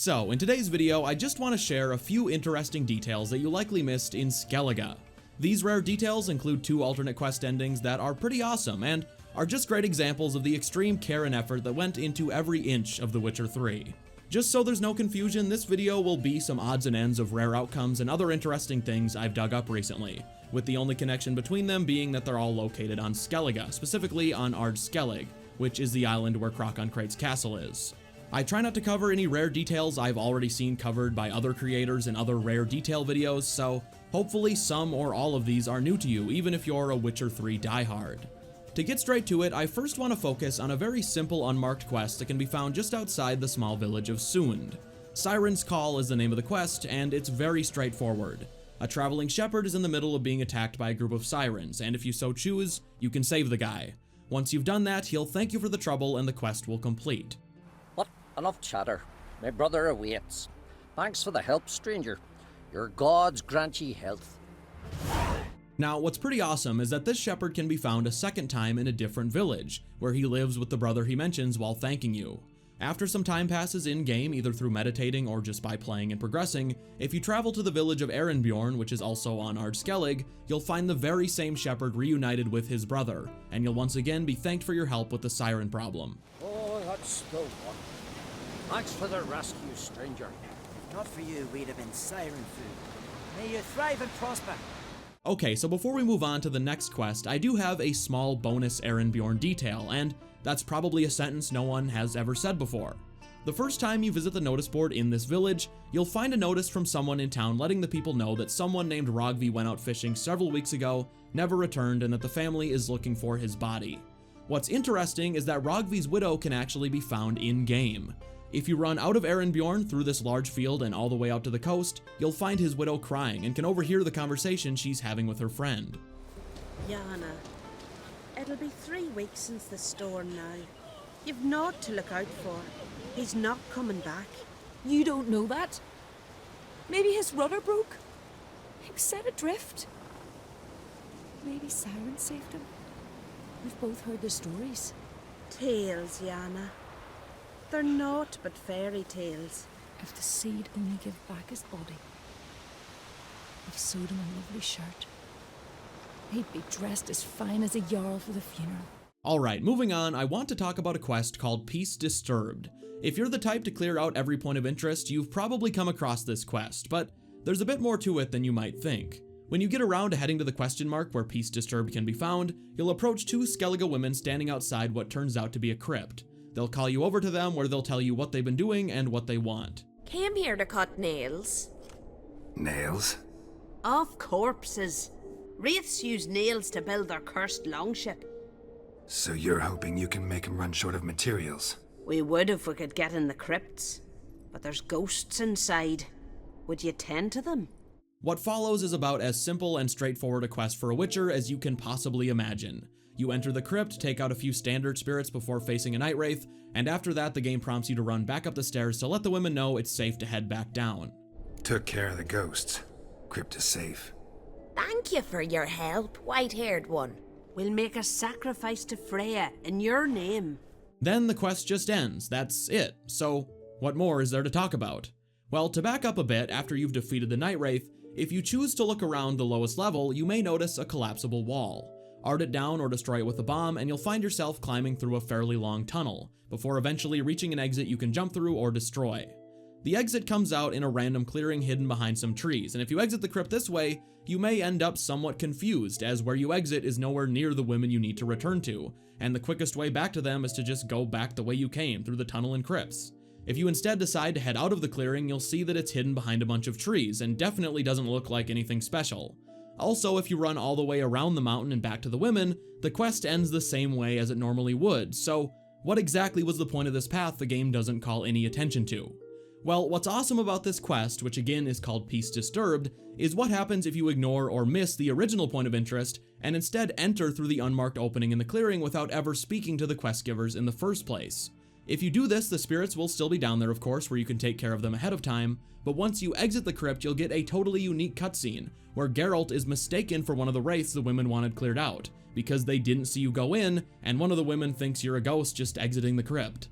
So, in today's video, I just want to share a few interesting details that you likely missed in Skellige. These rare details include 2 alternate quest endings that are pretty awesome, and are just great examples of the extreme care and effort that went into every inch of The Witcher 3. Just so there's no confusion, this video will be some odds and ends of rare outcomes and other interesting things I've dug up recently, with the only connection between them being that they're all located on Skellige, specifically on Skellige, which is the island where Krakenkrate's castle is. I try not to cover any rare details I've already seen covered by other creators in other rare detail videos, so hopefully some or all of these are new to you, even if you're a Witcher 3 diehard. To get straight to it, I first want to focus on a very simple unmarked quest that can be found just outside the small village of Sund. Siren's Call is the name of the quest, and it's very straightforward. A traveling shepherd is in the middle of being attacked by a group of sirens, and if you so choose, you can save the guy. Once you've done that, he'll thank you for the trouble and the quest will complete. What? Enough chatter. My brother awaits. Thanks for the help, stranger. Your gods grant ye health. Now, what's pretty awesome is that this shepherd can be found a second time in a different village, where he lives with the brother he mentions while thanking you. After some time passes in-game, either through meditating or just by playing and progressing, if you travel to the village of Arinbjorn, which is also on Skellige, you'll find the very same shepherd reunited with his brother, and you'll once again be thanked for your help with the siren problem. Oh, that's the one. Thanks for the rescue, stranger. If not for you, we'd have been siren food. May you thrive and prosper. Okay, so before we move on to the next quest, I do have a small bonus Arinbjorn detail, and that's probably a sentence no one has ever said before. The first time you visit the notice board in this village, you'll find a notice from someone in town letting the people know that someone named Rogvi went out fishing several weeks ago, never returned, and that the family is looking for his body. What's interesting is that Rogvi's widow can actually be found in-game. If you run out of Arinbjorn through this large field and all the way out to the coast, you'll find his widow crying and can overhear the conversation she's having with her friend. Yana, it'll be 3 weeks since the storm now. You've naught to look out for. He's not coming back. You don't know that? Maybe his rudder broke? He was set adrift? Maybe Siren saved him? We've both heard the stories. Tales, Yana. They're naught but fairy tales. If the seed only give back his body. I've sewed him a lovely shirt. He'd be dressed as fine as a Jarl for the funeral. Alright, moving on, I want to talk about a quest called Peace Disturbed. If you're the type to clear out every point of interest, you've probably come across this quest, but there's a bit more to it than you might think. When you get around to heading to the question mark where Peace Disturbed can be found, you'll approach 2 Skellige women standing outside what turns out to be a crypt. They'll call you over to them where they'll tell you what they've been doing and what they want. Came here to cut nails. Nails? Off corpses. Wraiths use nails to build their cursed longship. So you're hoping you can make them run short of materials? We would if we could get in the crypts. But there's ghosts inside. Would you tend to them? What follows is about as simple and straightforward a quest for a Witcher as you can possibly imagine. You enter the crypt, take out a few standard spirits before facing a night wraith, and after that the game prompts you to run back up the stairs to let the women know it's safe to head back down. Took care of the ghosts. Crypt is safe. Thank you for your help, white-haired one. We'll make a sacrifice to Freya in your name. Then the quest just ends, that's it. So, what more is there to talk about? Well, to back up a bit, after you've defeated the night wraith, if you choose to look around the lowest level, you may notice a collapsible wall. Art it down or destroy it with a bomb, and you'll find yourself climbing through a fairly long tunnel, before eventually reaching an exit you can jump through or destroy. The exit comes out in a random clearing hidden behind some trees, and if you exit the crypt this way, you may end up somewhat confused, as where you exit is nowhere near the women you need to return to, and the quickest way back to them is to just go back the way you came, through the tunnel and crypts. If you instead decide to head out of the clearing, you'll see that it's hidden behind a bunch of trees, and definitely doesn't look like anything special. Also, if you run all the way around the mountain and back to the women, the quest ends the same way as it normally would, so what exactly was the point of this path the game doesn't call any attention to? Well, what's awesome about this quest, which again is called Peace Disturbed, is what happens if you ignore or miss the original point of interest and instead enter through the unmarked opening in the clearing without ever speaking to the quest givers in the first place. If you do this, the spirits will still be down there, of course, where you can take care of them ahead of time, but once you exit the crypt, you'll get a totally unique cutscene, where Geralt is mistaken for one of the wraiths the women wanted cleared out, because they didn't see you go in, and one of the women thinks you're a ghost just exiting the crypt.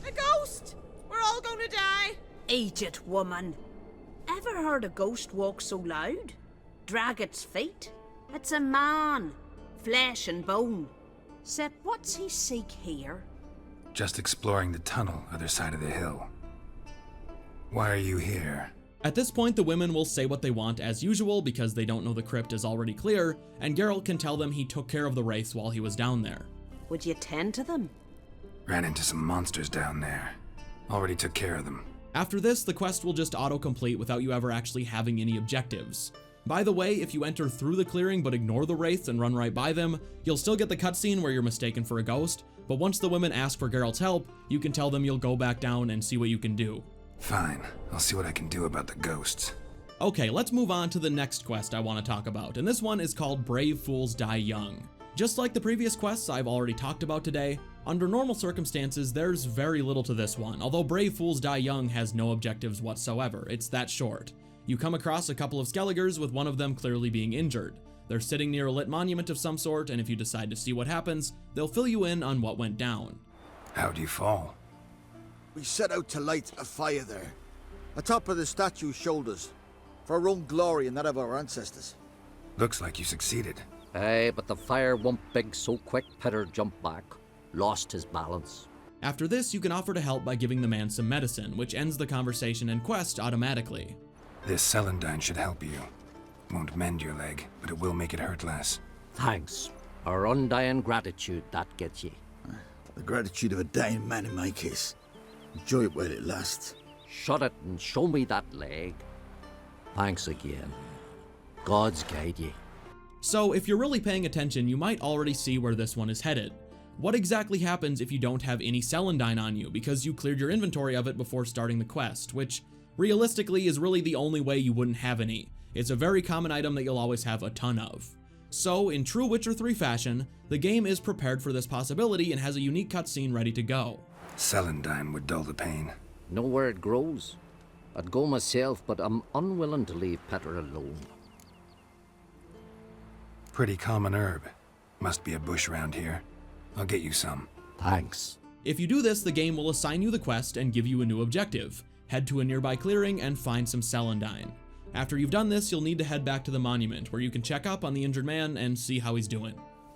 A ghost! We're all gonna die! Eat it, woman. Ever heard a ghost walk so loud? Drag its feet? It's a man, flesh and bone. Sep, what's he seek here? Just exploring the tunnel, other side of the hill. Why are you here? At this point, the women will say what they want as usual because they don't know the crypt is already clear, and Geralt can tell them he took care of the wraiths while he was down there. Would you tend to them? Ran into some monsters down there. Already took care of them. After this, the quest will just auto-complete without you ever actually having any objectives. By the way, if you enter through the clearing but ignore the wraiths and run right by them, you'll still get the cutscene where you're mistaken for a ghost, but once the women ask for Geralt's help, you can tell them you'll go back down and see what you can do. Fine, I'll see what I can do about the ghosts. Okay, let's move on to the next quest I want to talk about, and this one is called Brave Fools Die Young. Just like the previous quests I've already talked about today, under normal circumstances, there's very little to this one, although Brave Fools Die Young has no objectives whatsoever. It's that short. You come across a couple of Skelligers with one of them clearly being injured. They're sitting near a lit monument of some sort, and if you decide to see what happens, they'll fill you in on what went down. How'd you fall? We set out to light a fire there, atop of the statue's shoulders, for our own glory and that of our ancestors. Looks like you succeeded. Aye, but the fire went big so quick Peter jumped back, lost his balance. After this, you can offer to help by giving the man some medicine, which ends the conversation and quest automatically. This celandine should help you. Won't mend your leg, but it will make it hurt less. Thanks. Our undying gratitude, that gets ye. The gratitude of a dying man in my case. Enjoy it while it lasts. Shut it and show me that leg. Thanks again. God's guide ye. So, if you're really paying attention, you might already see where this one is headed. What exactly happens if you don't have any celandine on you because you cleared your inventory of it before starting the quest, which, realistically, is really the only way you wouldn't have any. It's a very common item that you'll always have a ton of. So, in true Witcher 3 fashion, the game is prepared for this possibility and has a unique cutscene ready to go. Celandine would dull the pain. Know where it grows. I'd go myself, but I'm unwilling to leave Peter alone. Pretty common herb. Must be a bush around here. I'll get you some. Thanks. If you do this, the game will assign you the quest and give you a new objective. Head to a nearby clearing and find some celandine. After you've done this, you'll need to head back to the monument, where you can check up on the injured man and see how he's doing.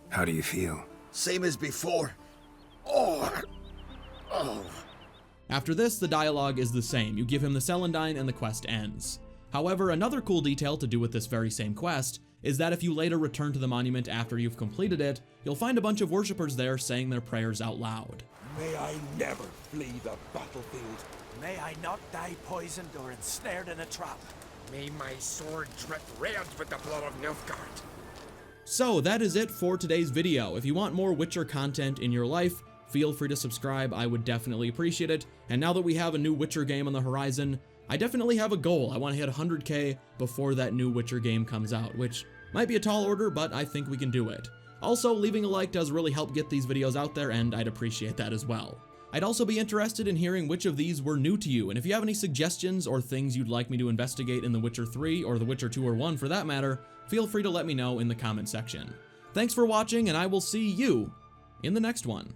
How do you feel? Same as before. Oh. After this, the dialogue is the same. You give him the celandine and the quest ends. However, another cool detail to do with this very same quest is that if you later return to the monument after you've completed it, you'll find a bunch of worshippers there saying their prayers out loud. May I never flee the battlefield. May I not die poisoned or ensnared in a trap. May my sword drip red with the blood of Nilfgaard. So that is it for today's video. If you want more Witcher content in your life, feel free to subscribe. I would definitely appreciate it. And now that we have a new Witcher game on the horizon, I definitely have a goal. I want to hit 100k before that new Witcher game comes out, which might be a tall order, but I think we can do it. Also, leaving a like does really help get these videos out there, and I'd appreciate that as well. I'd also be interested in hearing which of these were new to you, and if you have any suggestions or things you'd like me to investigate in The Witcher 3 or The Witcher 2 or 1 for that matter, feel free to let me know in the comment section. Thanks for watching, and I will see you in the next one.